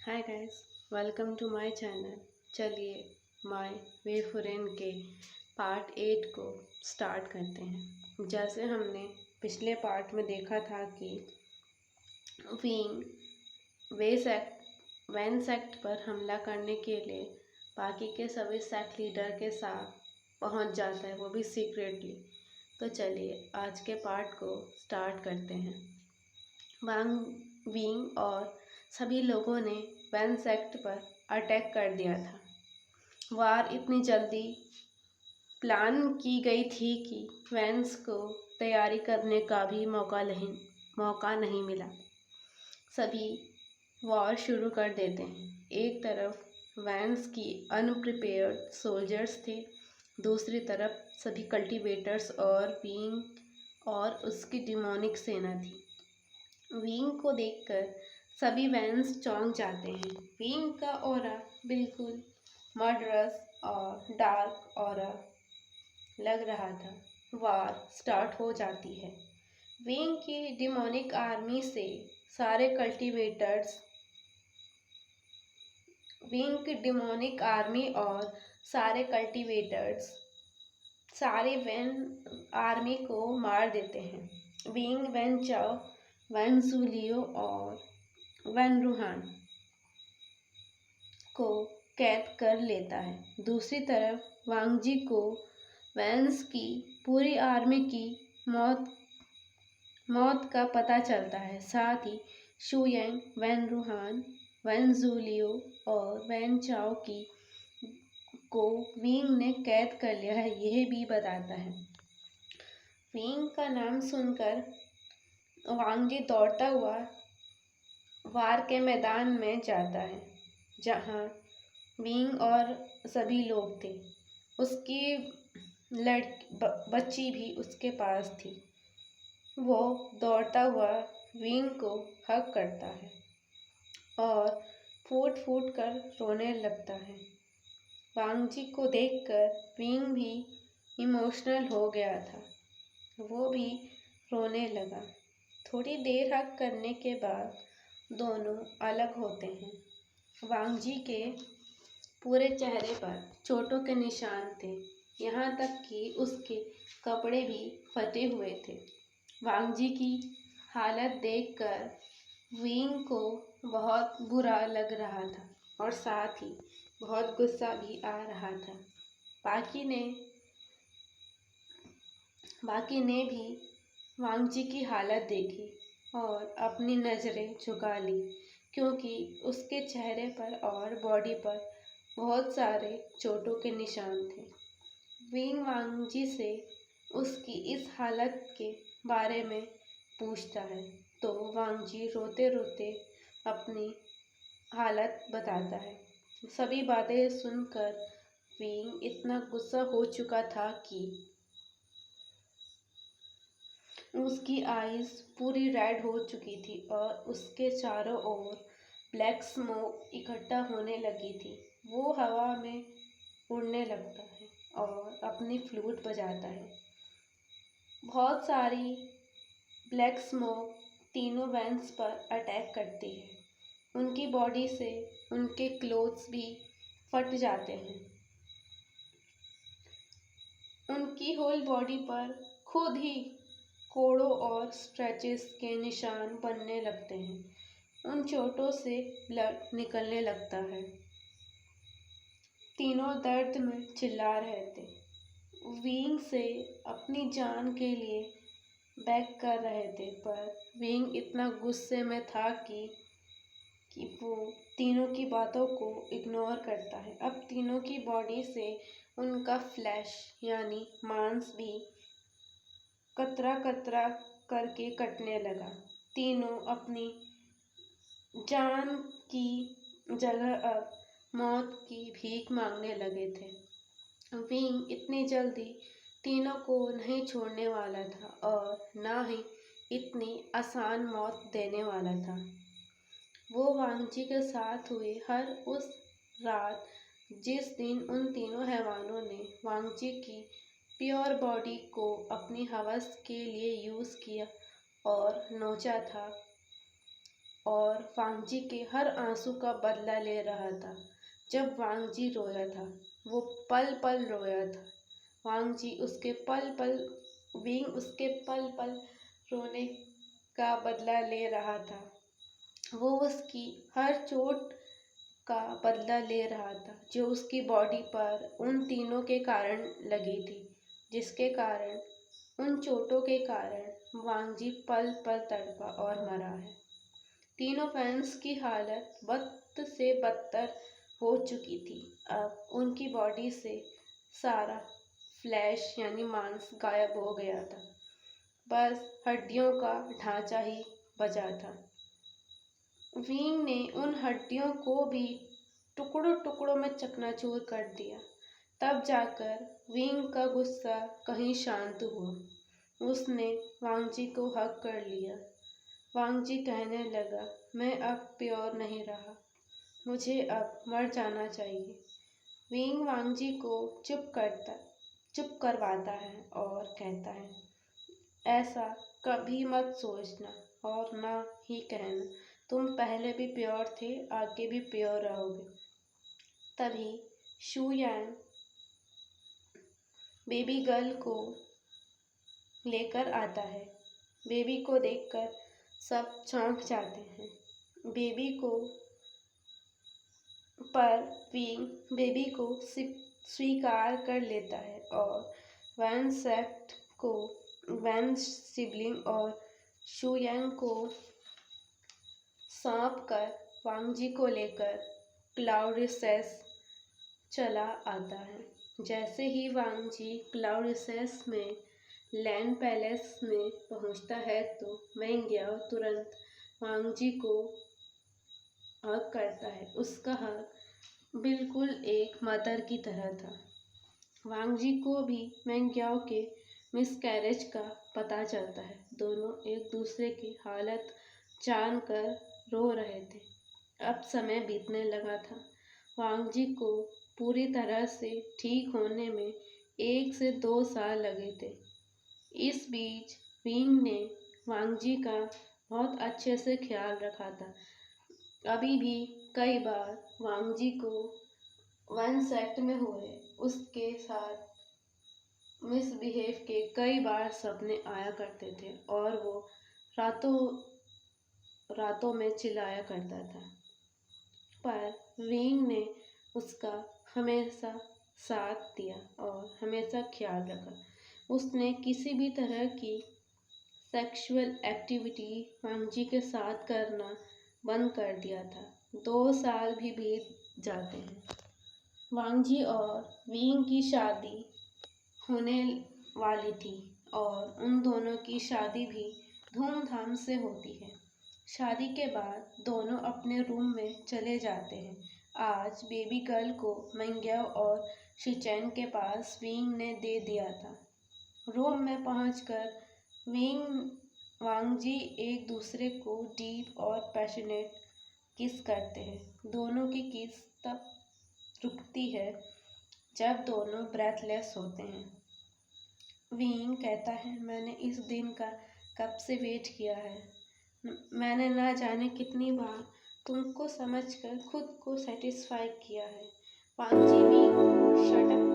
Hi guys, welcome to my channel. चलिए my way friend के part 8 को start करते हैं। जैसे हमने पिछले पार्ट में देखा था कि विंग वैन सेक्ट पर हमला करने के लिए बाकी के सभी सेक्ट लीडर के साथ पहुंच जाता है, वो भी सीक्रेटली। तो चलिए आज के पार्ट को स्टार्ट करते हैं। वांग विंग और सभी लोगों ने वैन सेक्ट पर अटैक कर दिया था। वार इतनी जल्दी प्लान की गई थी कि वैंस को तैयारी करने का भी मौका नहीं मिला। सभी वॉर शुरू कर देते हैं। एक तरफ वैंस की अनप्रिपेयर्ड सोल्जर्स थे, दूसरी तरफ सभी कल्टीवेटर्स और विंग और उसकी डिमोनिक सेना थी। विंग को देखकर सभी वैंस चौंक जाते हैं। विंग का ऑरा बिल्कुल मर्डरस और डार्क ऑरा लग रहा था। वार स्टार्ट हो जाती है। विंग की डिमोनिक आर्मी से सारे कल्टीवेटर्स विंग की डिमोनिक आर्मी और सारे वैन आर्मी को मार देते हैं। विंग वैन चाओ, वैन जूलियो और वैन रूहान को कैद कर लेता है। दूसरी तरफ वांगजी को वैंस की पूरी आर्मी की मौत का पता चलता है। साथ ही शुयेंग, वैन रूहान, वैन जूलियो और वैन चाओ को विंग ने कैद कर लिया है, यह भी बताता है। विंग का नाम सुनकर वांगजी दौड़ता हुआ वार के मैदान में जाता है, जहाँ विंग और सभी लोग थे। उसकी बच्ची भी उसके पास थी। वो दौड़ता हुआ विंग को हग करता है और फूट फूट कर रोने लगता है। वांगजी को देखकर विंग भी इमोशनल हो गया था, वो भी रोने लगा। थोड़ी देर हग करने के बाद दोनों अलग होते हैं। वांगजी के पूरे चेहरे पर चोटों के निशान थे, यहाँ तक कि उसके कपड़े भी फटे हुए थे। वांगजी की हालत देखकर विंग को बहुत बुरा लग रहा था और साथ ही बहुत गुस्सा भी आ रहा था। बाकी ने भी वांगजी की हालत देखी और अपनी नज़रें झुका ली, क्योंकि उसके चेहरे पर और बॉडी पर बहुत सारे चोटों के निशान थे। विंग वांगजी से उसकी इस हालत के बारे में पूछता है, तो वांगजी रोते रोते अपनी हालत बताता है। सभी बातें सुनकर विंग इतना गुस्सा हो चुका था कि उसकी आईज पूरी रेड हो चुकी थी और उसके चारों ओर ब्लैक स्मोक इकट्ठा होने लगी थी। वो हवा में उड़ने लगता है और अपनी फ्लूट बजाता है। बहुत सारी ब्लैक स्मोक तीनों वैंस पर अटैक करती है। उनकी बॉडी से उनके क्लोथ्स भी फट जाते हैं। उनकी होल बॉडी पर खुद ही कोड़ों और स्ट्रेचेस के निशान बनने लगते हैं। उन चोटों से ब्लड निकलने लगता है। तीनों दर्द में चिल्ला रहे थे। विंग से अपनी जान के लिए बैक कर रहे थे, पर विंग इतना गुस्से में था कि वो तीनों की बातों को इग्नोर करता है। अब तीनों की बॉडी से उनका फ्लैश यानी मांस भी कतरा कतरा करके कटने लगा। तीनों अपनी जान की जगह अब मौत की भीख मांगने लगे थे। विंग इतनी जल्दी तीनों को नहीं छोड़ने वाला था और ना ही इतनी आसान मौत देने वाला था। वो वांगजी के साथ हुई हर उस रात जिस दिन उन तीनों हैवानों ने वांगजी की प्योर बॉडी को अपनी हवस के लिए यूज़ किया और नोचा था और वांग जी के हर आंसू का बदला ले रहा था। जब वांग जी रोया था, वो पल पल रोया था। वांग जी उसके पल पल विंग उसके पल पल रोने का बदला ले रहा था। वो उसकी हर चोट का बदला ले रहा था जो उसकी बॉडी पर उन तीनों के कारण लगी थी, जिसके कारण उन चोटों के कारण वांग जी पल पल तड़पा और मरा है। तीनों फैंस की हालत वक्त से बदतर हो चुकी थी। अब उनकी बॉडी से सारा फ्लैश यानी मांस गायब हो गया था। बस हड्डियों का ढांचा ही बचा था। विंग ने उन हड्डियों को भी टुकड़ों टुकड़ों में चकनाचूर कर दिया। तब जाकर विंग का गुस्सा कहीं शांत हुआ। उसने वांग जी को हक कर लिया। वांग जी कहने लगा, मैं अब प्योर नहीं रहा, मुझे अब मर जाना चाहिए। विंग वांग जी को चुप करवाता है और कहता है, ऐसा कभी मत सोचना और ना ही कहना। तुम पहले भी प्योर थे, आगे भी प्योर रहोगे। तभी शू यांग बेबी गर्ल को लेकर आता है। बेबी को देखकर सब चौंक जाते हैं। बेबी को पर विंग बेबी को स्वीकार कर लेता है और वैन सिबलिंग और शू यांग को सौंप कर वांग जी को लेकर क्लाउड रिसेस चला आता है। जैसे ही वांग जी क्लाउड रिसेस में लैंड पैलेस में पहुंचता है तो मैंग्याओ तुरंत वांग जी को हक करता है। उसका हक बिल्कुल एक मदर की तरह था। वांग जी को भी मैंग्याओ के मिसकैरेज का पता चलता है। दोनों एक दूसरे की हालत जानकर रो रहे थे। अब समय बीतने लगा था। वांग जी को पूरी तरह से ठीक होने में 1 से 2 साल लगे थे। इस बीच विंग ने वांग जी का बहुत अच्छे से ख्याल रखा था। अभी भी कई बार वांग जी को वन सेक्ट में हुए उसके साथ मिसबिहेव के कई बार सपने आया करते थे और वो रातों रातों में चिल्लाया करता था। पर विंग ने उसका हमेशा साथ दिया और हमेशा ख्याल रखा। उसने किसी भी तरह की सेक्सुअल एक्टिविटी वांग जी के साथ करना बंद कर दिया था। 2 साल भी बीत जाते हैं। वांग जी और विंग की शादी होने वाली थी और उन दोनों की शादी भी धूमधाम से होती है। शादी के बाद दोनों अपने रूम में चले जाते हैं। आज बेबी गर्ल को मैंग्याओ और शिचेन के पास विंग ने दे दिया था। रूम में पहुंचकर वांग जी एक दूसरे को डीप और पैशनेट किस करते हैं। दोनों की किस तब रुकती है जब दोनों ब्रेथलेस होते हैं। विंग कहता है, मैंने इस दिन का कब से वेट किया है। मैंने ना जाने कितनी बार तुमको समझकर खुद को सेटिस्फाई किया है। वांग जी भी शट अप